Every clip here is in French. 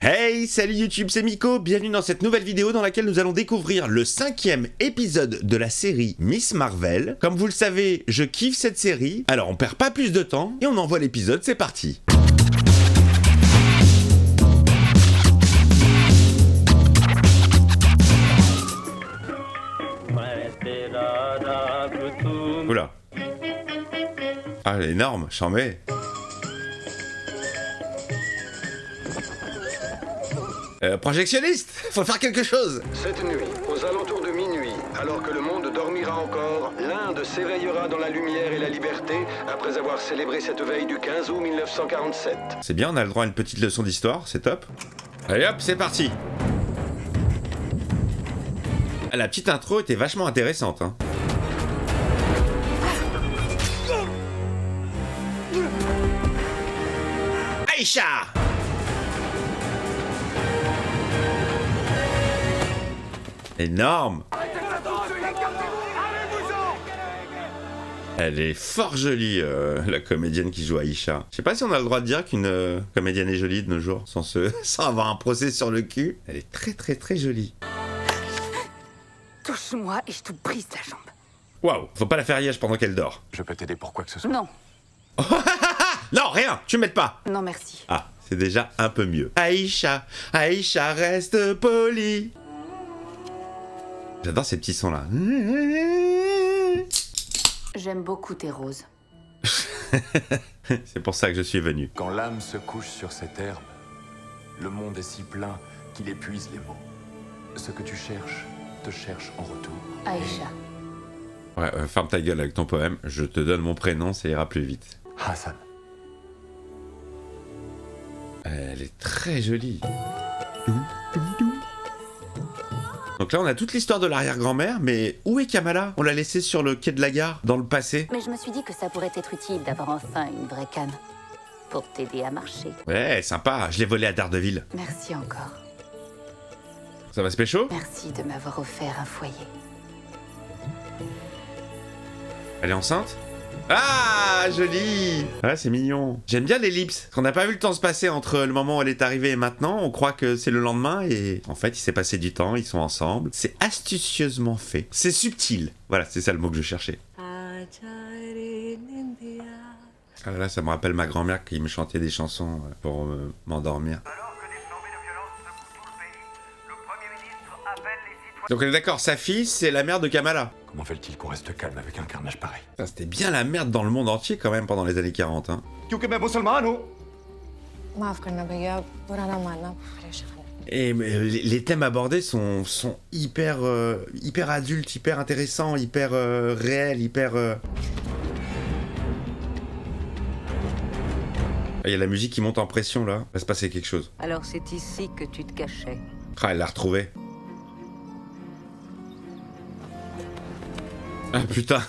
Hey, salut YouTube, c'est Miko, bienvenue dans cette nouvelle vidéo dans laquelle nous allons découvrir le 5e épisode de la série Miss Marvel. Comme vous le savez, je kiffe cette série, alors on perd pas plus de temps et on envoie l'épisode, c'est parti. Oula. Ah, elle est énorme, j'en mets. Projectionniste, faut faire quelque chose. Cette nuit, aux alentours de minuit, alors que le monde dormira encore, l'Inde s'éveillera dans la lumière et la liberté après avoir célébré cette veille du 15 août 1947. C'est bien, on a le droit à une petite leçon d'histoire, c'est top. Allez hop, c'est parti. Ah, la petite intro était vachement intéressante, hein. Aïcha! Énorme. Elle est fort jolie, la comédienne qui joue Aïcha. Je sais pas si on a le droit de dire qu'une comédienne est jolie de nos jours, sans avoir un procès sur le cul. Elle est très jolie. Touche-moi et je te brise la jambe. Waouh, faut pas la faire riage pendant qu'elle dort. Je peux t'aider pour quoi que ce soit. Non. Non, rien, tu m'aides pas. Non, merci. Ah, c'est déjà un peu mieux. Aïcha, Aïcha reste polie. J'adore ces petits sons là. J'aime beaucoup tes roses. C'est pour ça que je suis venu. Quand l'âme se couche sur cette herbe, le monde est si plein qu'il épuise les mots. Ce que tu cherches, te cherche en retour. Aïcha. Ouais, ferme ta gueule avec ton poème. Je te donne mon prénom, ça ira plus vite. Hassan. Elle est très jolie. Donc là, on a toute l'histoire de l'arrière-grand-mère, mais où est Kamala? On l'a laissée sur le quai de la gare, dans le passé. Mais je me suis dit que ça pourrait être utile d'avoir enfin une vraie canne. Pour t'aider à marcher. Ouais, sympa, je l'ai volée à Daredevil. Merci encore. Ça va se pécho? Merci de m'avoir offert un foyer. Elle est enceinte? Ah, joli! Ouais, c'est mignon. J'aime bien l'ellipse, qu'on n'a pas vu le temps se passer entre le moment où elle est arrivée et maintenant. On croit que c'est le lendemain et en fait, il s'est passé du temps, ils sont ensemble. C'est astucieusement fait. C'est subtil. Voilà, c'est ça le mot que je cherchais. Ah là là, ça me rappelle ma grand-mère qui me chantait des chansons pour m'endormir. Donc on est d'accord, sa fille, c'est la mère de Kamala. Comment fait-il qu'on reste calme avec un carnage pareil? Ça, c'était bien la merde dans le monde entier quand même pendant les années 40, hein. Et les thèmes abordés sont hyper, hyper adultes, hyper intéressants, hyper réels, hyper... Il y a la musique qui monte en pression là, va se passer quelque chose. Alors c'est ici que tu te cachais. Ah, elle l'a retrouvé. Ah putain.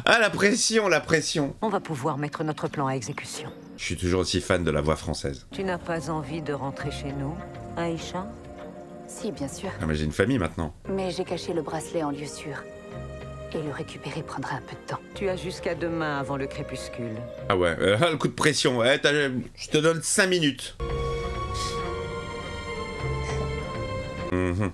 Ah la pression, la pression. On va pouvoir mettre notre plan à exécution. Je suis toujours aussi fan de la voix française. Tu n'as pas envie de rentrer chez nous, Aïcha? Si, bien sûr. Ah mais j'ai une famille maintenant. Mais j'ai caché le bracelet en lieu sûr. Et le récupérer prendra un peu de temps. Tu as jusqu'à demain avant le crépuscule. Ah ouais, le coup de pression. Ouais, je te donne 5 minutes.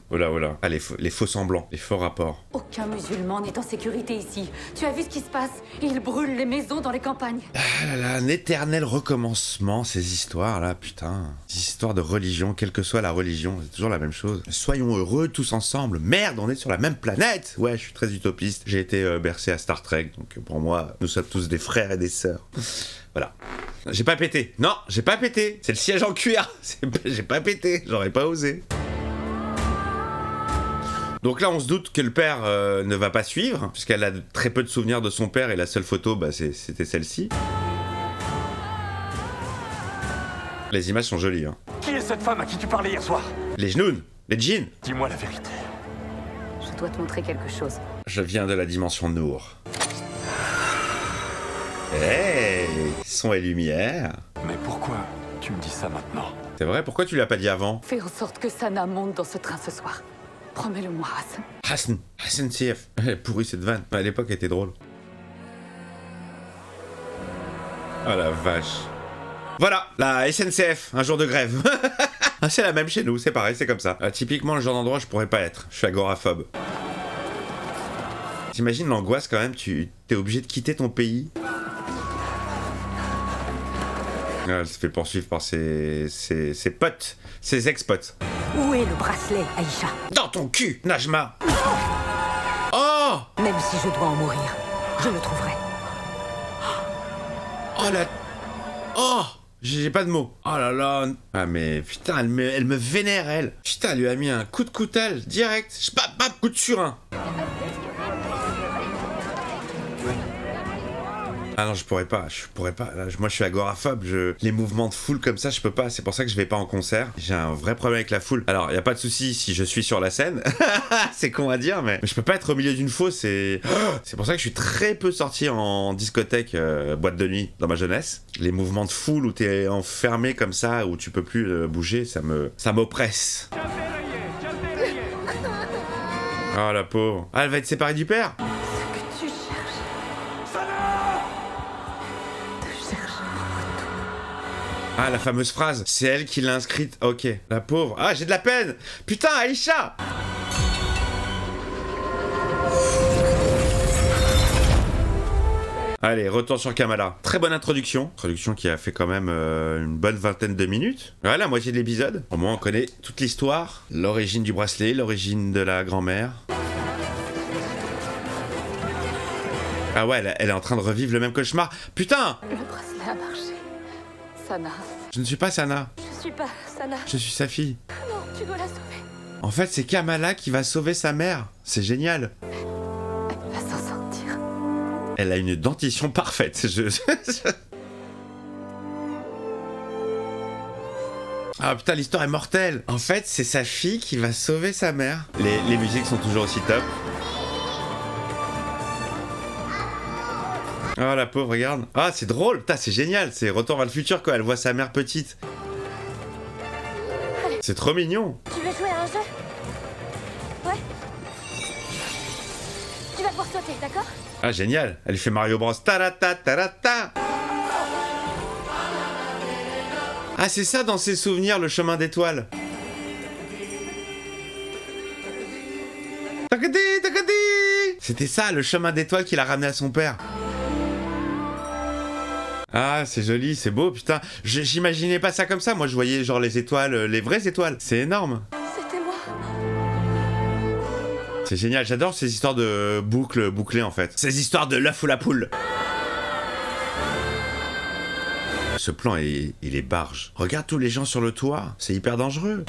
Voilà, voilà. Ah, les faux semblants, les faux rapports. Aucun musulman n'est en sécurité ici. Tu as vu ce qui se passe? Ils brûlent les maisons dans les campagnes. Ah là là, un éternel recommencement, ces histoires-là, putain. Ces histoires de religion, quelle que soit la religion, c'est toujours la même chose. Soyons heureux tous ensemble. Merde, on est sur la même planète. Ouais, je suis très utopiste. J'ai été bercé à Star Trek, donc pour moi, nous sommes tous des frères et des sœurs. Voilà. J'ai pas pété. Non, j'ai pas pété. C'est le siège en cuir. J'ai pas pété. J'aurais pas osé. Donc là, on se doute que le père ne va pas suivre, puisqu'elle a très peu de souvenirs de son père, et la seule photo, bah, c'était celle-ci. Les images sont jolies, hein. Qui est cette femme à qui tu parlais hier soir? Les genoux, les jeans. Dis-moi la vérité. Je dois te montrer quelque chose. Je viens de la dimension Nour. Hey, son et lumière. Mais pourquoi tu me dis ça maintenant? C'est vrai, pourquoi tu l'as pas dit avant? Fais en sorte que Sana monte dans ce train ce soir. Promets-le-moi, Hassan. Hassan CF. Elle est pourrie cette vanne. À l'époque, elle était drôle. Oh la vache. Voilà, la SNCF, un jour de grève. Ah, c'est la même chez nous, c'est pareil, c'est comme ça. Typiquement, le genre d'endroit où je pourrais pas être. Je suis agoraphobe. T'imagines l'angoisse quand même, t'es obligé de quitter ton pays. Elle se fait poursuivre par ses potes, ses ex-potes. Où est le bracelet, Aïcha? Dans ton cul, Najma. Oh! Même si je dois en mourir, je le trouverai. Oh la... Oh! J'ai pas de mots. Oh là là. Ah mais putain, elle me vénère, elle. Putain, elle lui a mis un coup de couteau direct. Coup de surin. Ah non, je pourrais pas. Là, moi, je suis agoraphobe. Les mouvements de foule comme ça, je peux pas. C'est pour ça que je vais pas en concert. J'ai un vrai problème avec la foule. Alors, y a pas de souci si je suis sur la scène. C'est con à dire, mais je peux pas être au milieu d'une fosse. C'est pour ça que je suis très peu sorti en discothèque, boîte de nuit dans ma jeunesse. Les mouvements de foule où t'es enfermé comme ça, où tu peux plus bouger, ça m'oppresse. Oh la pauvre. Ah, elle va être séparée du père. Ah, la fameuse phrase, c'est elle qui l'a inscrite. Ok, la pauvre. Ah, j'ai de la peine. Putain, Aïcha. Allez, retour sur Kamala. Très bonne introduction. Introduction qui a fait quand même une bonne vingtaine de minutes. Ouais, la moitié de l'épisode. Au moins, on connaît toute l'histoire. L'origine du bracelet, l'origine de la grand-mère. Ah ouais, elle est en train de revivre le même cauchemar. Putain! Le bracelet a marché. Sana. Je ne suis pas Sana. Je suis pas Sana. Je suis sa fille. Non, tu dois la sauver. En fait, c'est Kamala qui va sauver sa mère. C'est génial. Elle va s'en sortir. Elle a une dentition parfaite. Ah putain, l'histoire est mortelle. En fait, c'est sa fille qui va sauver sa mère. Les musiques sont toujours aussi top. Oh la pauvre, regarde. Ah, c'est drôle, putain, c'est génial. C'est Retour vers le futur, quoi. Elle voit sa mère petite. C'est trop mignon. Tu veux jouer à un jeu? Ouais. Tu vas devoir sauter, d'accord? Ah, génial. Elle fait Mario Bros. Tarata, tarata. Ah, c'est ça dans ses souvenirs, le chemin d'étoiles. Takadi, takadi. C'était ça, le chemin d'étoiles qu'il a ramené à son père. Ah, c'est joli, c'est beau, putain. J'imaginais pas ça comme ça. Moi, je voyais genre les étoiles, les vraies étoiles. C'est énorme. C'était moi. C'est génial. J'adore ces histoires de bouclées en fait. Ces histoires de l'œuf ou la poule. Ce plan, il est barge. Regarde tous les gens sur le toit. C'est hyper dangereux.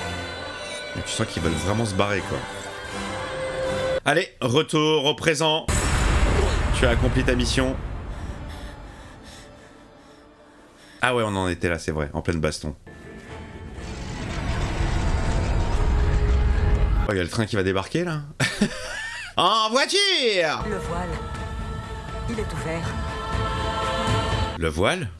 Et tu sens qu'ils veulent vraiment se barrer, quoi. Allez, retour au présent. Tu as accompli ta mission. Ah ouais, on en était là, c'est vrai, en pleine baston. Oh, il y a le train qui va débarquer, là. En voiture! Le voile, il est ouvert. Le voile?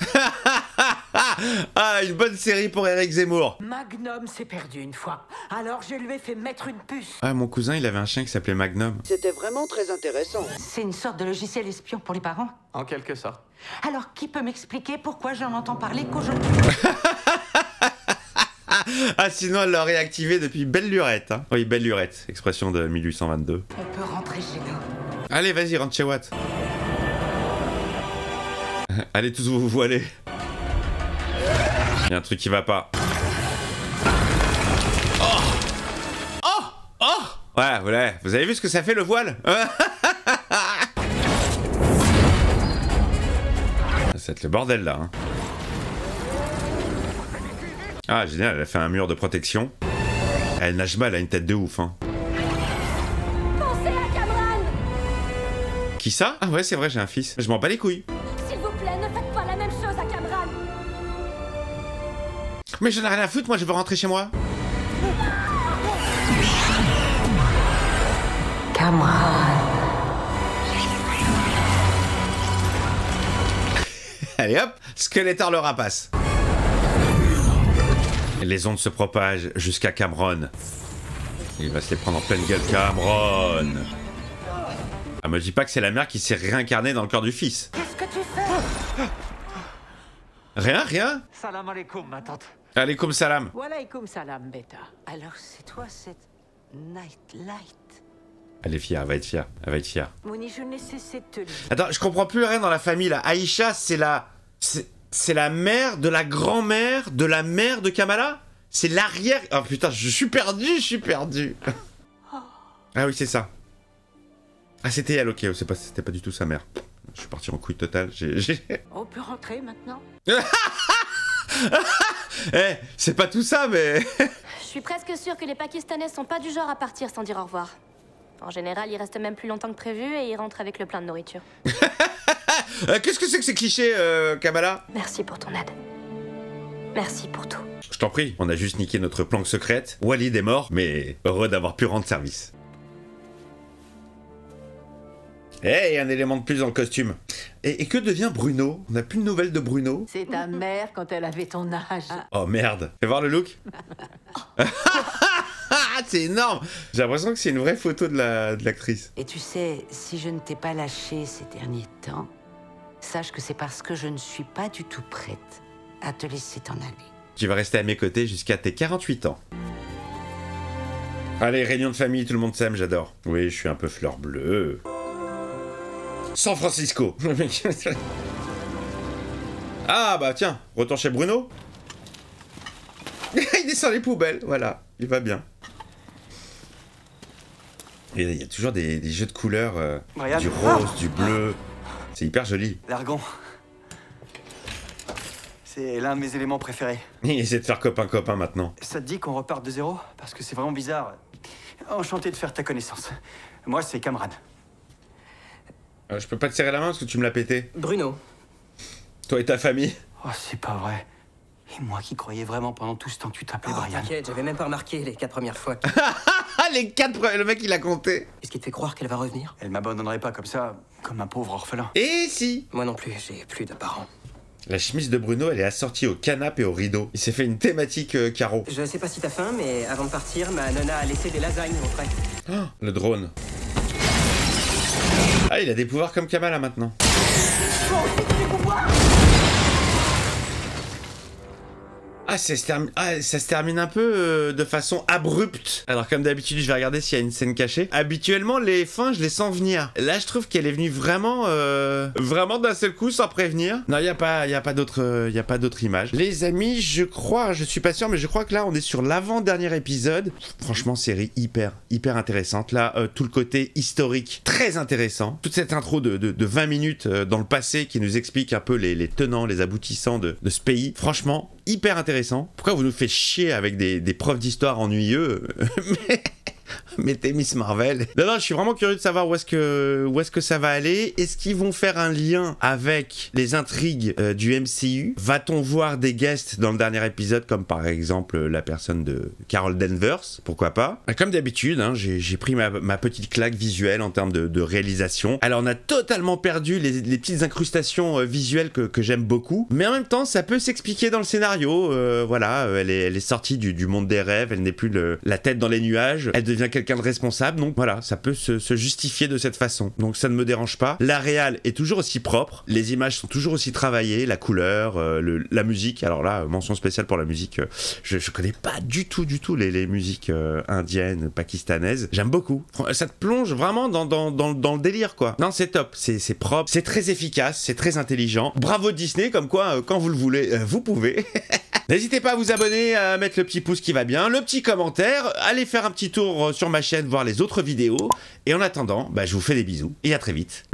Ah, une bonne série pour Eric Zemmour. Magnum s'est perdu une fois, alors je lui ai fait mettre une puce. Ah, mon cousin, il avait un chien qui s'appelait Magnum. C'était vraiment très intéressant. C'est une sorte de logiciel espion pour les parents. En quelque sorte. Alors, qui peut m'expliquer pourquoi j'en entends parler qu'aujourd'hui? Ah, sinon, elle l'a réactivé depuis belle lurette. Hein. Oui, belle lurette, expression de 1822. On peut rentrer chez nous. Allez, vas-y, rentre chez Watt. Allez, tous vous voiler. Il y a un truc qui va pas. Oh! Oh! Oh! Ouais, vous avez vu ce que ça fait le voile? Ça va être le bordel là. Hein. Ah, génial, elle a fait un mur de protection. Elle, Najma, elle a une tête de ouf. Hein. Pensez à Kamran! Qui ça? Ah ouais, c'est vrai, j'ai un fils. Je m'en bats les couilles. S'il vous plaît, ne faites pas la même chose à Kamran! Mais j'en ai rien à foutre, moi je veux rentrer chez moi. Kamran. Allez hop, Skeletor le rapace. Les ondes se propagent jusqu'à Cameron. Il va se les prendre en pleine gueule, Cameron. Ah, me dis pas que c'est la mère qui s'est réincarnée dans le corps du fils. Qu'est-ce que tu fais? Rien. Salam alaikum, ma tante. Alaikum salam. Walaikum salam, bêta. Alors, c'est toi cette Nightlight. Elle est fière, elle va être fière. Mouni, je n'ai cessé de te le dire. Attends, je comprends plus rien dans la famille là. Aïcha, c'est la mère de la grand-mère de la mère de Kamala? C'est l'arrière... Oh putain, je suis perdu. Ah oui, c'est ça. Ah, c'était elle, ok, c'était pas du tout sa mère. Je suis parti en couille totale, On peut rentrer maintenant? Eh, c'est pas tout ça, mais... Je suis presque sûre que les Pakistanais sont pas du genre à partir sans dire au revoir. En général, ils restent même plus longtemps que prévu et ils rentrent avec le plein de nourriture. Qu'est-ce que c'est que ces clichés, Kamala? Merci pour ton aide. Merci pour tout. Je t'en prie, on a juste niqué notre planque secrète. Walid est mort, mais heureux d'avoir pu rendre service. Hey, un élément de plus dans le costume. Et que devient Bruno? On n'a plus de nouvelles de Bruno? C'est ta mère quand elle avait ton âge. Oh merde. Fais voir le look. C'est énorme. J'ai l'impression que c'est une vraie photo de l'actrice. Et tu sais, si je ne t'ai pas lâché ces derniers temps, sache que c'est parce que je ne suis pas du tout prête à te laisser t'en aller. Tu vas rester à mes côtés jusqu'à tes 48 ans. Allez, réunion de famille, tout le monde s'aime, j'adore. Oui, je suis un peu fleur bleue. San Francisco. Ah bah tiens, retour chez Bruno. Il descend les poubelles, voilà, il va bien. Et il y a toujours des jeux de couleurs, du rose, du bleu. C'est hyper joli. L'argon. C'est l'un de mes éléments préférés. Il essaie de faire copain-copain maintenant. Ça te dit qu'on reparte de zéro? Parce que c'est vraiment bizarre. Enchanté de faire ta connaissance. Moi, c'est Kamran. Je peux pas te serrer la main parce que tu me l'as pété. Bruno. Toi et ta famille. Oh, c'est pas vrai. Et moi qui croyais vraiment pendant tout ce temps que tu t'appelais Brian. T'inquiète, j'avais même pas remarqué les 4 premières fois. Les 4 premières, le mec il a compté. Qu'est-ce qui te fait croire qu'elle va revenir? Elle m'abandonnerait pas comme ça, comme un pauvre orphelin. Et si? Moi non plus, j'ai plus de parents. La chemise de Bruno, elle est assortie au canapé et au rideau. Il s'est fait une thématique carreau. Je sais pas si t'as faim, mais avant de partir, ma nonna a laissé des lasagnes au frais. Oh, le drone. Ah, il a des pouvoirs comme Kamala maintenant. Ah, ça se termine un peu de façon abrupte. Alors comme d'habitude, je vais regarder s'il y a une scène cachée. Habituellement, les fins, je les sens venir. Là, je trouve qu'elle est venue vraiment d'un seul coup, sans prévenir. Non, il y a pas d'autre image. Les amis, je suis pas sûr, mais je crois que là, on est sur l'avant-dernier épisode. Franchement, série hyper intéressante. Là, tout le côté historique, très intéressant. Toute cette intro de 20 minutes dans le passé qui nous explique un peu les tenants, les aboutissants de ce pays. Franchement, hyper intéressant. Pourquoi vous nous faites chier avec des profs d'histoire ennuyeux? Mettez Miss Marvel. Non, je suis vraiment curieux de savoir où est-ce que ça va aller. Est-ce qu'ils vont faire un lien avec les intrigues du MCU? Va-t-on voir des guests dans le dernier épisode, comme par exemple la personne de Carol Danvers? Pourquoi pas? Comme d'habitude, hein, j'ai pris ma petite claque visuelle en termes de réalisation. Alors, on a totalement perdu les petites incrustations visuelles que j'aime beaucoup. Mais en même temps, ça peut s'expliquer dans le scénario. Voilà, elle est sortie du monde des rêves. Elle n'est plus la tête dans les nuages. Elle devient quelqu'un de responsable, donc voilà, ça peut se justifier de cette façon. Donc ça ne me dérange pas. La réal est toujours aussi propre, les images sont toujours aussi travaillées, la couleur, la musique. Alors là, mention spéciale pour la musique. Je connais pas du tout les musiques indiennes, pakistanaises. J'aime beaucoup. Ça te plonge vraiment dans le délire, quoi. Non, c'est top, c'est propre, c'est très efficace, c'est très intelligent. Bravo Disney, comme quoi, quand vous le voulez, vous pouvez. N'hésitez pas à vous abonner, à mettre le petit pouce qui va bien, le petit commentaire, allez faire un petit tour sur ma chaîne, voir les autres vidéos. Et en attendant, je vous fais des bisous et à très vite.